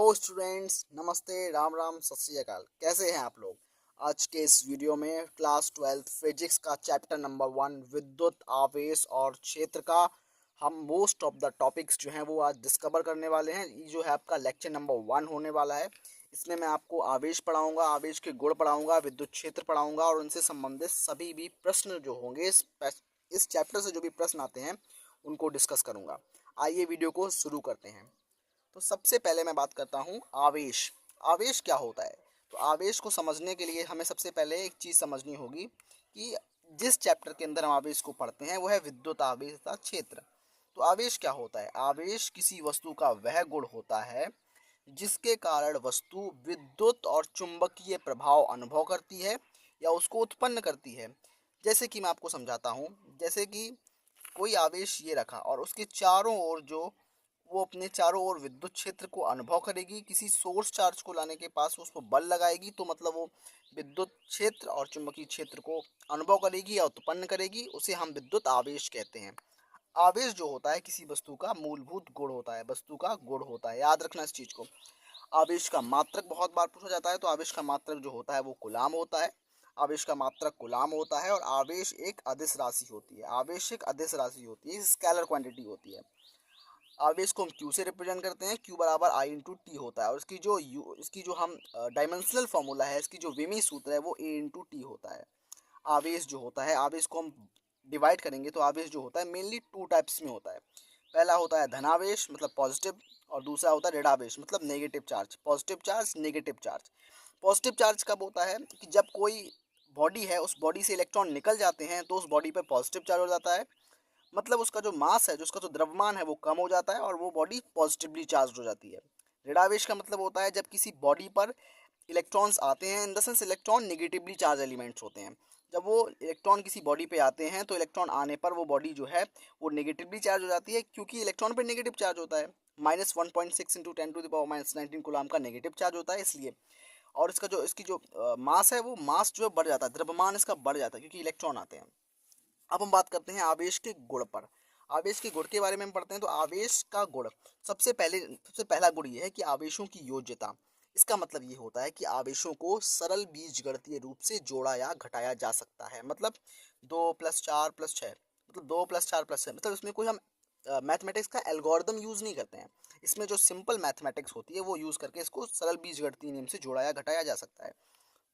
Hello students, नमस्ते, राम राम, सत श्री अकाल। कैसे हैं आप लोग? आज के इस वीडियो में क्लास 12 फिजिक्स का चैप्टर नंबर 1 विद्युत आवेश और क्षेत्र का हम मोस्ट ऑफ द टॉपिक्स जो हैं वो आज डिस्कवर करने वाले हैं। ये जो है आपका लेक्चर नंबर 1 होने वाला है। इसमें मैं आपको आवेश पढ़ाऊंगा, आवेश के गुण पढ़ाऊंगा, विद्युत क्षेत्र पढ़ाऊंगा और उनसे संबंधित सभी भी प्रश्न जो होंगे इस चैप्टर से जो भी प्रश्न आते हैं उनको डिस्कस करूंगा। आइए वीडियो को शुरू करते हैं। तो सबसे पहले मैं बात करता हूँ आवेश। आवेश क्या होता है? तो आवेश को समझने के लिए हमें सबसे पहले एक चीज़ समझनी होगी कि जिस चैप्टर के अंदर हम आवेश को पढ़ते हैं वो है विद्युत आवेश तथा क्षेत्र। तो आवेश क्या होता है? आवेश किसी वस्तु का वह गुण होता है जिसके कारण वस्तु विद्युत और चुंबकीय प्रभाव अनुभव करती है या उसको उत्पन्न करती है। जैसे कि मैं आपको समझाता हूँ। जैसे कि कोई आवेश ये रखा और उसके चारों ओर जो वो अपने चारों ओर विद्युत क्षेत्र को अनुभव करेगी। किसी सोर्स चार्ज को लाने के पास उस पर बल लगाएगी तो मतलब वो विद्युत क्षेत्र और चुंबकीय क्षेत्र को अनुभव करेगी या उत्पन्न करेगी। उसे हम विद्युत आवेश कहते हैं। आवेश जो होता है किसी वस्तु का मूलभूत गुण होता है, वस्तु का गुण होता है। याद रखना इस चीज को। आवेश का मात्रक बहुत बार पूछा जाता है। तो आवेश का मात्रक जो होता है वो कूलाम होता है। आवेश का मात्रक कूलाम होता है और आवेश एक अदिश राशि होती है। आवेश एक अदिश राशि होती है, स्केलर क्वांटिटी होती है। आवेश को हम क्यू से रिप्रेजेंट करते हैं। क्यू बराबर आई इंटू टी होता है और इसकी जो हम डायमेंशनल फॉर्मूला है, इसकी जो विमीय सूत्र है वो ए इंटू टी होता है। आवेश जो होता है, आवेश को हम डिवाइड करेंगे तो आवेश जो होता है मेनली टू टाइप्स में होता है। पहला होता है धनावेश मतलब पॉजिटिव, और दूसरा होता है ऋणावेश मतलब negative charge. Positive charge, negative charge. Positive charge कब होता है कि जब कोई बॉडी है उस बॉडी से इलेक्ट्रॉन निकल जाते हैं तो उस बॉडी पे पॉजिटिव चार्ज हो जाता है। मतलब उसका जो मास है, जो उसका जो द्रव्यमान है वो कम हो जाता है और वो बॉडी पॉजिटिवली चार्ज हो जाती है। ऋणावेश का मतलब होता है जब किसी बॉडी पर इलेक्ट्रॉन्स आते हैं, in the sense electron negatively charge elements होते हैं। जब वो इलेक्ट्रॉन किसी बॉडी पे आते हैं तो इलेक्ट्रॉन आने पर वो बॉडी जो है वो नेगेटिवली चार्ज हो जाती है, क्योंकि इलेक्ट्रॉन पर नेगेटिव चार्ज होता है। -1.6 इंटू 10⁻⁻19 कूलाम का नेगेटिव चार्ज होता है इसलिए। और इसकी जो मास है वो मास जो है बढ़ जाता है, द्रव्यमान इसका बढ़ जाता है क्योंकि इलेक्ट्रॉन आते हैं। अब हम बात करते हैं आवेश के गुण पर। आवेश के गुण के बारे में हम पढ़ते हैं। तो आवेश का गुण सबसे पहला गुण ये है कि आवेशों की योज्यता। इसका मतलब ये होता है कि आवेशों को सरल बीजगणितीय रूप से जोड़ा या घटाया जा सकता है। मतलब 2+4+6, मतलब 2+4+6, मतलब इसमें कोई हम मैथमेटिक्स का एल्गोरिदम यूज नहीं करते हैं। इसमें जो सिंपल मैथमेटिक्स होती है वो यूज करके इसको सरल बीजगणितीय नियम से जोड़ा या घटाया जा सकता है।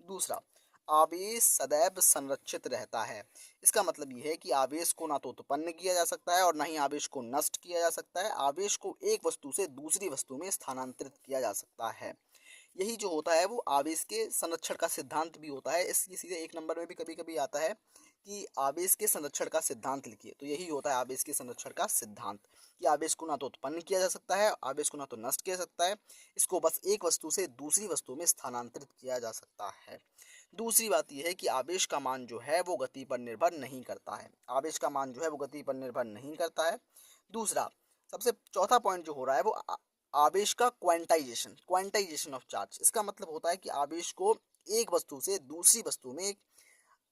दूसरा, आवेश सदैव संरक्षित रहता है। इसका मतलब ये है कि आवेश को ना तो उत्पन्न किया जा सकता है और ना ही आवेश को नष्ट किया जा सकता है। आवेश को एक वस्तु से दूसरी वस्तु में स्थानांतरित किया जा सकता है। यही जो होता है वो आवेश के संरक्षण का सिद्धांत भी होता है। इसलिए सीधे एक नंबर में भी कभी कभी आता है कि आवेश के संरक्षण का सिद्धांत लिखिए। तो यही होता है आवेश के संरक्षण का सिद्धांत, कि आवेश को ना तो उत्पन्न किया जा सकता है, आवेश को ना तो नष्ट किया जा सकता है, इसको बस एक वस्तु से दूसरी वस्तु में स्थानांतरित किया जा सकता है। दूसरी बात यह है कि आवेश का मान जो है वो गति पर निर्भर नहीं करता है। आवेश का मान जो है वो गति पर निर्भर नहीं करता है। दूसरा, सबसे चौथा पॉइंट जो हो रहा है वो आवेश का क्वांटाइजेशन ऑफ चार्ज। इसका मतलब होता है कि आवेश को एक वस्तु से दूसरी वस्तु में एक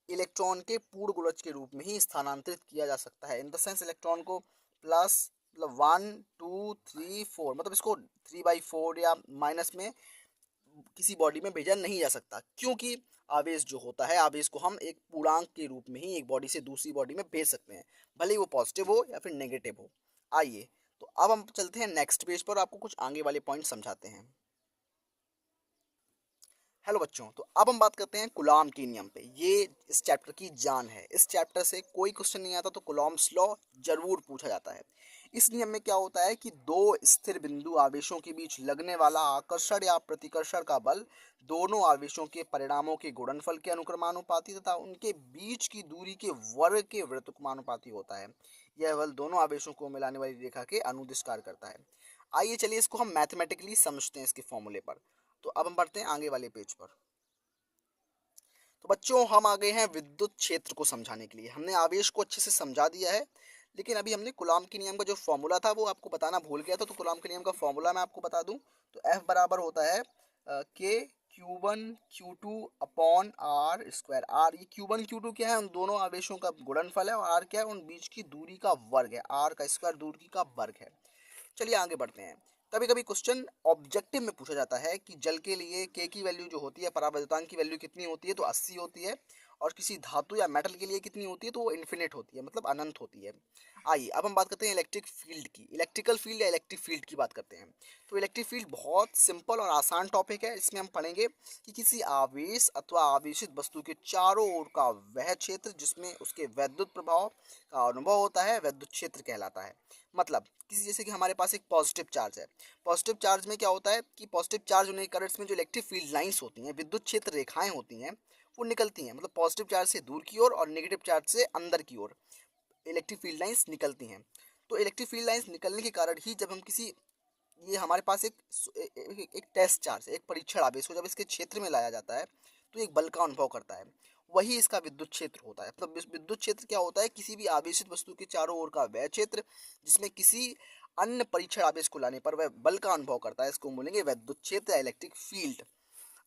इलेक्ट्रॉन के पूर्ण गुणज के रूप में ही स्थानांतरित किया जा सकता है। इन द सेंस इलेक्ट्रॉन को प्लस मतलब 1 2 3 4, मतलब इसको 3/4 या माइनस में किसी बॉडी में भेजा नहीं जा सकता, क्योंकि आवेश जो होता है, आवेश को हम एक पूर्णांक के रूप में ही एक बॉडी से दूसरी बॉडी में भेज सकते हैं, भले ही वो पॉजिटिव हो या फिर नेगेटिव हो। आइए तो अब हम चलते हैं नेक्स्ट पेज पर, आपको कुछ आगे वाले पॉइंट समझाते हैं। हेलो बच्चों, तो अब हम बात करते हैं कूलॉम के नियम पे। ये इस चैप्टर की जान है। इस चैप्टर से कोई क्वेश्चन नहीं आता तो कूलॉम्स लॉ जरूर पूछा जाता है। इस नियम में क्या होता है कि दो स्थिर बिंदु आवेशों के बीच लगने वाला आकर्षण या प्रतिकर्षण का बल दोनों आवेशों के परिणामों के गुणनफल के अनुक्रमानुपाती तथा उनके बीच की दूरी के वर्ग के व्युत्क्रमानुपाती होता है। यह बल दोनों आवेशों को मिलाने वाली रेखा के अनुदिश कार्य करता है। आइए चलिए इसको हम मैथमेटिकली समझते हैं इसके फॉर्मूले पर। तो अब हम बढ़ते हैं आगे वाले पेज पर। तो बच्चों, हम आ गए हैं विद्युत क्षेत्र को समझाने के लिए। हमने आवेश को अच्छे से समझा दिया है, लेकिन अभी हमने कूलॉम के नियम का जो फॉर्मूला था वो आपको बताना भूल गया था। तो कूलॉम के नियम का फॉर्मूला मैं आपको बता दूं। तो F बराबर होता है के Q1 Q2 upon R²। Are, ये Q1 Q2 क्या है? उन दोनों आवेशों का गुणनफल है, और R क्या है? उन बीच की दूरी का वर्ग है। R का स्क्वायर दूरी का वर्ग है। चलिए आगे बढ़ते हैं। कभी कभी क्वेश्चन ऑब्जेक्टिव में पूछा जाता है कि जल के लिए के की वैल्यू जो होती है, परावैद्युतांक की वैल्यू कितनी होती है, तो 80 होती है। और किसी धातु या मेटल के लिए कितनी होती है, तो वो इन्फिनिट होती है, मतलब अनंत होती है। आइए अब हम बात करते हैं इलेक्ट्रिक फील्ड की, इलेक्ट्रिकल फील्ड या इलेक्ट्रिक फील्ड की बात करते हैं। तो इलेक्ट्रिक फील्ड बहुत सिंपल और आसान टॉपिक है। इसमें हम पढ़ेंगे कि किसी आवेश अथवा आवेशित वस्तु के चारों ओर का वह क्षेत्र जिसमें उसके वैद्युत प्रभाव का अनुभव होता है, वैद्युत क्षेत्र कहलाता है। मतलब किसी, जैसे कि हमारे पास एक पॉजिटिव चार्ज है। पॉजिटिव चार्ज में क्या होता है कि पॉजिटिव चार्ज होने के कारण इसमें जो इलेक्ट्रिक फील्ड लाइंस होती हैं, विद्युत क्षेत्र रेखाएं होती हैं, वो निकलती हैं। मतलब पॉजिटिव चार्ज से दूर की ओर और नेगेटिव चार्ज से अंदर की ओर इलेक्ट्रिक फील्ड लाइंस निकलती हैं। तो इलेक्ट्रिक फील्ड लाइंस निकलने के कारण ही जब हम किसी, ये हमारे पास एक टेस्ट चार्ज, एक परीक्षण आवेश को जब इसके क्षेत्र में लाया जाता है तो एक बल का अनुभव करता है, वही इसका विद्युत क्षेत्र होता है। मतलब विद्युत क्षेत्र क्या होता है, किसी भी आवेशित वस्तु के चारों ओर का वह क्षेत्र जिसमें किसी अन्य परीक्षण आवेश को लाने पर वह बल का अनुभव करता है, इसको बोलेंगे विद्युत क्षेत्र या इलेक्ट्रिक फील्ड।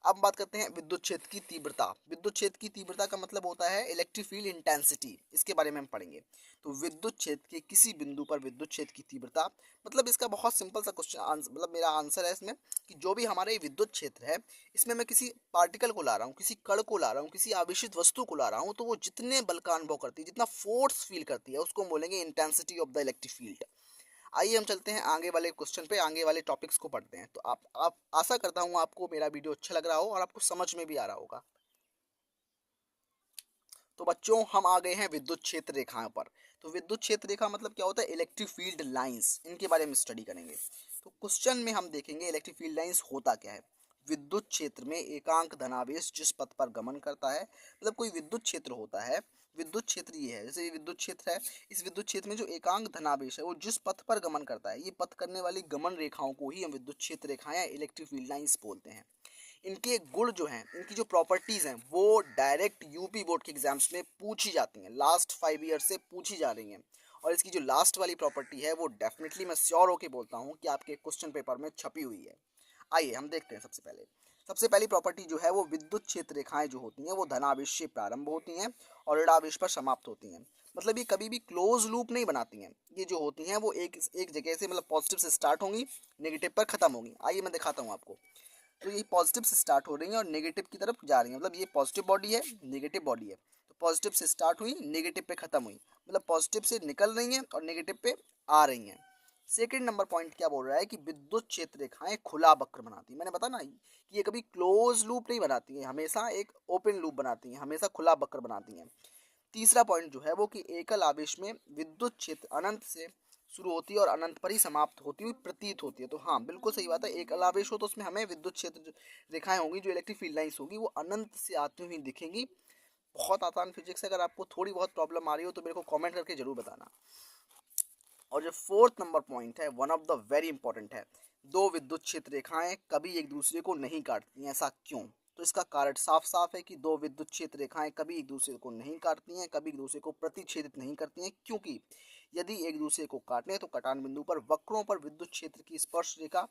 अब बात करते हैं विद्युत क्षेत्र की तीव्रता। विद्युत क्षेत्र की तीव्रता का मतलब होता है इलेक्ट्रिक फील्ड इंटेंसिटी, इसके बारे में हम पढ़ेंगे। तो विद्युत क्षेत्र के किसी बिंदु पर विद्युत क्षेत्र की तीव्रता, मतलब इसका बहुत सिंपल सा क्वेश्चन, मतलब मेरा आंसर है इसमें कि जो भी हमारा ये विद्युत क्षेत्र है, इसमें मैं किसी पार्टिकल को ला रहा हूँ, किसी कण को ला रहा हूँ, किसी आवेशित वस्तु को ला रहा हूँ, तो वो जितने बल का अनुभव करती है, जितना फोर्स फील करती है, उसको हम बोलेंगे intensity of the electric field. आइए हम चलते हैं आगे वाले क्वेश्चन पे, आगे वाले टॉपिक्स को पढ़ते हैं। तो आप आशा करता हूँ आपको मेरा वीडियो अच्छा लग रहा हो और आपको समझ में भी आ रहा होगा। तो बच्चों हम आ गए हैं विद्युत क्षेत्र रेखाओं पर। तो विद्युत क्षेत्र रेखा मतलब क्या होता है, इलेक्ट्रिक फील्ड लाइंस, इनके बारे में स्टडी करेंगे। तो क्वेश्चन में हम देखेंगे इलेक्ट्रिक फील्ड लाइंस होता क्या है। विद्युत क्षेत्र में एकांक धनावेश जिस पथ पर गमन करता है, मतलब कोई विद्युत क्षेत्र होता है, विद्युत क्षेत्र ये है, जैसे ये विद्युत क्षेत्र है, इस विद्युत क्षेत्र में जो एकांक धनावेश है वो जिस पथ पर गमन करता है, ये पथ करने वाली गमन रेखाओं को ही हम विद्युत क्षेत्र रेखाएं इलेक्ट्रिक फील्ड लाइंस बोलते हैं। इनके गुण जो हैं, इनकी जो प्रॉपर्टीज़ हैं, वो डायरेक्ट यूपी बोर्ड के एग्जाम्स में पूछी जाती हैं, लास्ट 5 ईयर से पूछी जा रही हैं। और इसकी जो लास्ट वाली प्रॉपर्टी है वो डेफिनेटली मैं श्योर होके बोलता हूँ कि आपके क्वेश्चन पेपर में छपी हुई है। आइए हम देखते हैं। सबसे पहली प्रॉपर्टी जो है वो विद्युत क्षेत्र रेखाएं जो होती हैं वो धनावेश से प्रारंभ होती हैं और ऋणावेश पर समाप्त होती हैं। मतलब ये कभी भी क्लोज लूप नहीं बनाती हैं। ये जो होती हैं वो एक एक जगह से, मतलब पॉजिटिव से स्टार्ट होंगी, नेगेटिव पर खत्म होंगी। आइए मैं दिखाता हूँ आपको। तो ये पॉजिटिव से स्टार्ट हो रही है और नेगेटिव की तरफ जा रही है। मतलब ये पॉजिटिव बॉडी है, नेगेटिव बॉडी है। तो पॉजिटिव से स्टार्ट हुई, नेगेटिव पे खत्म हुई, मतलब पॉजिटिव से निकल रही हैं और नेगेटिव पे आ रही हैं। सेकेंड नंबर पॉइंट क्या बोल रहा है कि विद्युत क्षेत्र रेखाएं खुला वक्र बनाती है। मैंने बताया ना कि ये कभी क्लोज लूप नहीं बनाती है, हमेशा एक ओपन लूप बनाती हैं, हमेशा खुला वक्र बनाती हैं। तीसरा पॉइंट जो है वो कि एकल आवेश में विद्युत क्षेत्र अनंत से शुरू होती है और अनंत पर ही समाप्त होती हुई प्रतीत होती है। तो हाँ, बिल्कुल सही बात है। एकल आवेश हो तो उसमें हमें विद्युत क्षेत्र रेखाएं होंगी, जो इलेक्ट्रिक फील्ड लाइंस होगी, वो अनंत से आती हुई दिखेंगी। बहुत आसान फिजिक्स है। अगर आपको थोड़ी बहुत प्रॉब्लम आ रही हो तो मेरे को कमेंट करके जरूर बताना। और जो फोर्थ नंबर पॉइंट है, one of the very important है, दो विद्युत क्षेत्र रेखाएं कभी एक दूसरे को नहीं काटती हैं। ऐसा क्यों? तो इसका कारण साफ साफ है कि दो विद्युत क्षेत्र रेखाएं कभी एक दूसरे को नहीं काटती हैं, कभी एक दूसरे को प्रतिच्छेदित नहीं करती हैं, क्योंकि यदि एक दूसरे को काटने तो कटान बिंदु पर वक्रों पर विद्युत क्षेत्र की स्पर्श रेखा,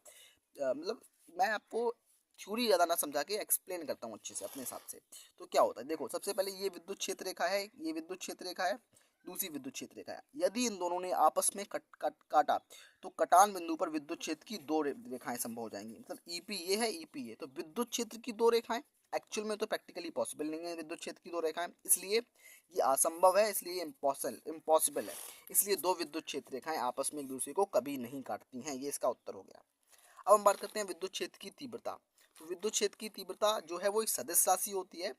मतलब मैं आपको थ्योरी ज़्यादा ना समझा के एक्सप्लेन करता हूँ अच्छे से अपने हिसाब से। तो क्या होता है, देखो, सबसे पहले ये विद्युत क्षेत्र रेखा है, ये विद्युत क्षेत्र रेखा है, दूसरी विद्युत क्षेत्र रेखा है। यदि इन दोनों ने आपस में काटा तो कटान बिंदु पर विद्युत क्षेत्र की दो रेखाएं संभव हो जाएंगी। मतलब ईपी ये है, ईपी ये, तो विद्युत क्षेत्र की दो रेखाएं, एक्चुअल में तो प्रैक्टिकली पॉसिबल नहीं है विद्युत क्षेत्र की दो रेखाएं, इसलिए ये असंभव है, इसलिए इम्पॉसिबल है। इसलिए दो विद्युत क्षेत्र रेखाएं आपस में एक दूसरे को कभी नहीं काटती हैं। ये इसका उत्तर हो गया। अब हम बात करते हैं विद्युत क्षेत्र की तीव्रता। तो विद्युत क्षेत्र की तीव्रता जो है वो एक सदिश राशि होती है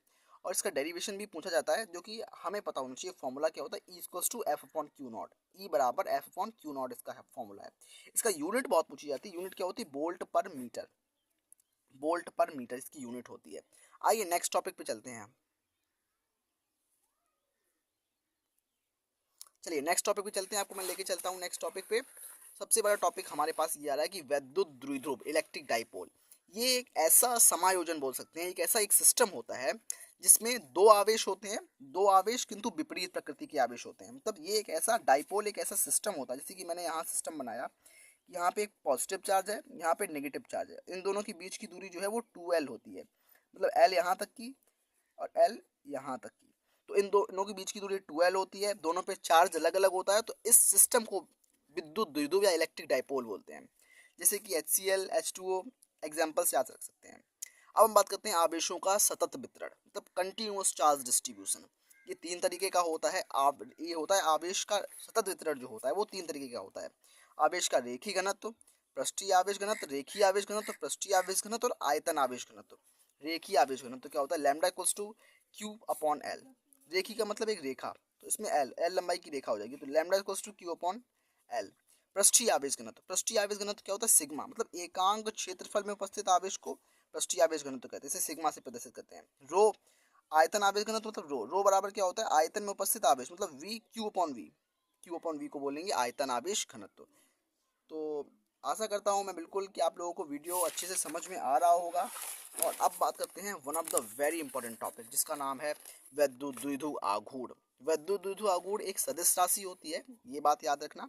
और इसका डेरिवेशन भी पूछा जाता है, जो कि हमें पता होना चाहिए। फॉर्मूला क्या होता है, E equals to F upon Q naught, E बराबर एफ अपॉन क्यू नॉट इसका फॉर्मूला है। इसका यूनिट बहुत पूछी जाती है। यूनिट क्या होती है, बोल्ट पर मीटर, बोल्ट पर मीटर इसकी यूनिट होती है। आइए नेक्स्ट टॉपिक पे चलते हैं। चलिए नेक्स्ट टॉपिक पे चलते हैं, आपको मैं लेके चलता हूँ नेक्स्ट टॉपिक पे। सबसे बड़ा टॉपिक हमारे पास ये आ रहा है कि वैद्युत द्विध्रुव, इलेक्ट्रिक डाइपोल। ये एक ऐसा समायोजन बोल सकते हैं, एक ऐसा एक सिस्टम होता है जिसमें दो आवेश होते हैं, दो आवेश किंतु विपरीत प्रकृति के आवेश होते हैं। मतलब ये एक ऐसा डाइपोल, एक ऐसा सिस्टम होता है, जैसे कि मैंने यहाँ सिस्टम बनाया, यहाँ पे एक पॉजिटिव चार्ज है, यहाँ पे नेगेटिव चार्ज है, इन दोनों के बीच की दूरी जो है वो 2L होती है। मतलब L यहाँ तक की और L यहाँ तक की। तो इन दोनों के बीच की दूरी 2L होती है, दोनों पे चार्ज अलग अलग होता है। तो इस सिस्टम को विद्युत द्विध्रुव या इलेक्ट्रिक डाइपोल बोलते हैं। जैसे कि HCl, H2O एग्जाम्पल से याद रख सकते हैं। अब हम बात करते हैं आवेशों का सतत वितरण, मतलब कंटिन्यूअस चार्ज डिस्ट्रीब्यूशन। ये 3 तरीके का होता है। ये होता है आवेश का सतत वितरण जो होता है वो 3 तरीके का होता है। आवेश का रेखीय घनत्व, पृष्ठीय आवेश घनत्व, रेखीय आवेश घनत्व, पृष्ठीय आवेश घनत्व और आयतन आवेश घनत्व। रेखीय आवेश घनत्व क्या होता है? Lambda equals to Q upon L. रेखी का मतलब एक रेखा, तो इसमें एल लंबाई की रेखा हो जाएगी, तो lambda equals to Q upon L. पृष्ठीय आवेश घनत्व, पृष्ठीय आवेश घनत्व क्या होता है? सिग्मा, मतलब एकांक क्षेत्रफल में उपस्थित आवेश को पृष्ठीय आवेश घनत्व कहते हैं, इसे सिग्मा से प्रदर्शित करते हैं। रो आयतन आवेश घनत्व मतलब रो बराबर क्या होता है? आयतन में उपस्थित आवेश, मतलब V Q upon V. Q upon V को बोलेंगे आयतन आवेश घनत्व। तो आशा करता हूँ मैं बिल्कुल कि आप लोगों को वीडियो अच्छे से समझ में आ रहा होगा। और अब बात करते हैं one of the very important topic, जिसका नाम है वैद्युत द्विध्रुव आघूर्ण। वैद्युत द्विध्रुव आघूर्ण एक सदिश राशि होती है, ये बात याद रखना।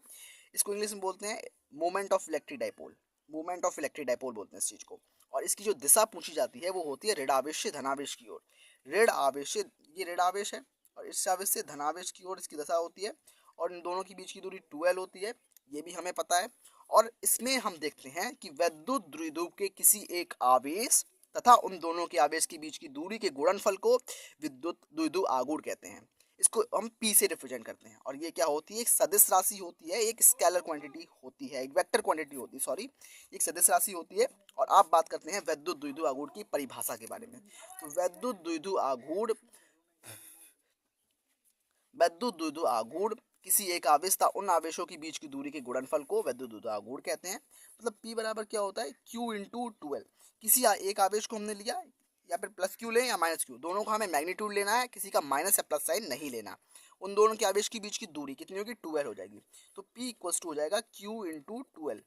इसको इंग्लिश में बोलते हैं moment of electric dipole. Moment of electric dipole बोलते हैं इस चीज को। और इसकी जो दिशा पूछी जाती है वो होती है ऋण आवेश से धनावेश की ओर। ऋण आवेश से, ये ऋण आवेश है, और इस आवेश से धनावेश की ओर इसकी दशा होती है। और इन दोनों के बीच की दूरी 2L होती है, ये भी हमें पता है। और इसमें हम देखते हैं कि वैद्युत द्विध्रुव के किसी एक आवेश तथा उन दोनों के आवेश के बीच की दूरी के गुणनफल को विद्युत द्विध्रुव आघूर्ण कहते हैं। इसको हम P से रिप्रेजेंट करते हैं। और ये क्या होती है? एक सदिश राशि होती है, एक स्केलर क्वांटिटी होती है, एक वेक्टर क्वांटिटी होती है, सॉरी, एक सदिश राशि होती है। और आप बात करते हैं वैद्युत द्विध्रुव आघूर्ण की परिभाषा के बारे में। तो वैद्युत द्विध्रुव आघूर्ण किसी एक आवेश तथा उन आवेशों के बीच की दूरी के गुणनफल को वैद्युत द्विध्रुव आघूर्ण कहते हैं। मतलब P बराबर क्या होता है? Q into 2L। किसी एक आवेश को हमने लिया, या फिर प्लस क्यू लें या माइनस क्यू, दोनों का हमें मैग्नीट्यूड लेना है, किसी का माइनस या प्लस साइन नहीं लेना। उन दोनों के आवेश के बीच की दूरी कितनी होगी? 2L हो जाएगी। तो P इक्वल्स टू हो जाएगा Q इंटू 2L।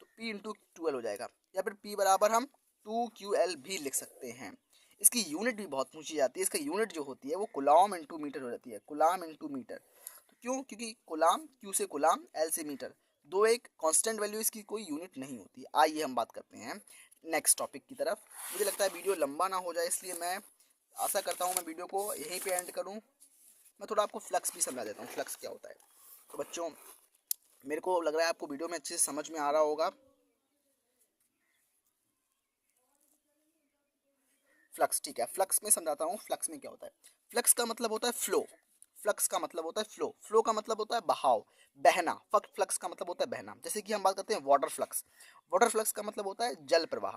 तो P इंटू 2L हो जाएगा, या फिर P बराबर हम 2QL भी लिख सकते हैं। इसकी यूनिट भी बहुत पूछी जाती है। इसका यूनिट जो होती है वो कुलाम इंटू मीटर हो जाती है, कुलाम इंटू मीटर। तो क्यों? क्योंकि कुलाम, क्यू से कुलाम, एल से मीटर, दो एक कांस्टेंट वैल्यू, इसकी कोई यूनिट नहीं होती। आइए हम बात करते हैं नेक्स्ट टॉपिक की तरफ। मुझे लगता है वीडियो लंबा ना हो जाए, इसलिए मैं आशा करता हूँ मैं वीडियो को यहीं पे एंड करूँ। मैं थोड़ा आपको फ्लक्स भी समझा देता हूँ, फ्लक्स क्या होता है। तो बच्चों, मेरे को लग रहा है आपको वीडियो में अच्छे से समझ में आ रहा होगा। फ्लक्स, ठीक है, फ्लक्स में समझाता हूँ फ्लक्स में क्या होता है। फ्लक्स का मतलब होता है फ्लो। फ्लक्स का मतलब होता है फ्लो। फ्लो का मतलब होता है बहाव, बहना। फ्लक्स का मतलब होता है बहना। जैसे कि हम बात करते हैं वाटर फ्लक्स। वाटर फ्लक्स का मतलब होता है जल प्रवाह।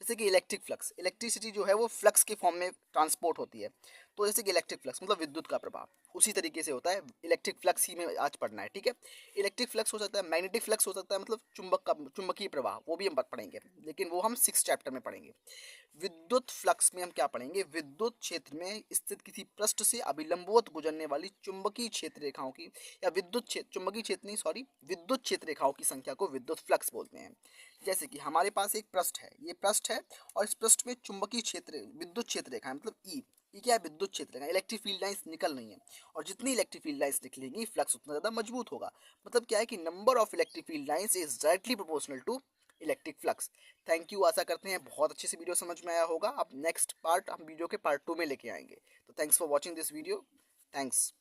जैसे कि इलेक्ट्रिक फ्लक्स, इलेक्ट्रिसिटी जो है वो फ्लक्स के फॉर्म में ट्रांसपोर्ट होती है। तो जैसे कि इलेक्ट्रिक फ्लक्स मतलब विद्युत का प्रवाह, उसी तरीके से होता है। इलेक्ट्रिक फ्लक्स ही में आज पढ़ना है, ठीक है। इलेक्ट्रिक फ्लक्स हो सकता है, मैग्नेटिक फ्लक्स हो सकता है, मतलब चुंबकीय प्रवाह, वो भी हम पढ़ेंगे, लेकिन वो हम 6 चैप्टर में पढ़ेंगे। विद्युत फ्लक्स में हम क्या पढ़ेंगे? विद्युत क्षेत्र में स्थित किसी पृष्ठ से अभिलंबवत गुजरने वाली चुंबकीय क्षेत्र रेखाओं की, या विद्युत क्षेत्र, चुंबकीय क्षेत्र नहीं, सॉरी, विद्युत क्षेत्र रेखाओं की संख्या को विद्युत फ्लक्स बोलते हैं। जैसे कि हमारे पास एक पृष्ठ है, ये पृष्ठ है, और इस पृष्ठ में चुंबकीय क्षेत्र, विद्युत क्षेत्र रेखा है, मतलब ई। ये क्या है? विद्युत क्षेत्र रेखा। इलेक्ट्रिक फील्ड लाइंस निकल रही हैं, और जितनी इलेक्ट्रिक फील्ड लाइंस निकलेंगी फ्लक्स उतना ज़्यादा मजबूत होगा। मतलब क्या है कि number of electric field lines is directly proportional to electric flux. Thank you, आशा करते हैं बहुत अच्छे से वीडियो समझ में आया होगा। अब नेक्स्ट पार्ट हम वीडियो के पार्ट 2 में लेके आएंगे। तो thanks for watching this video. Thanks.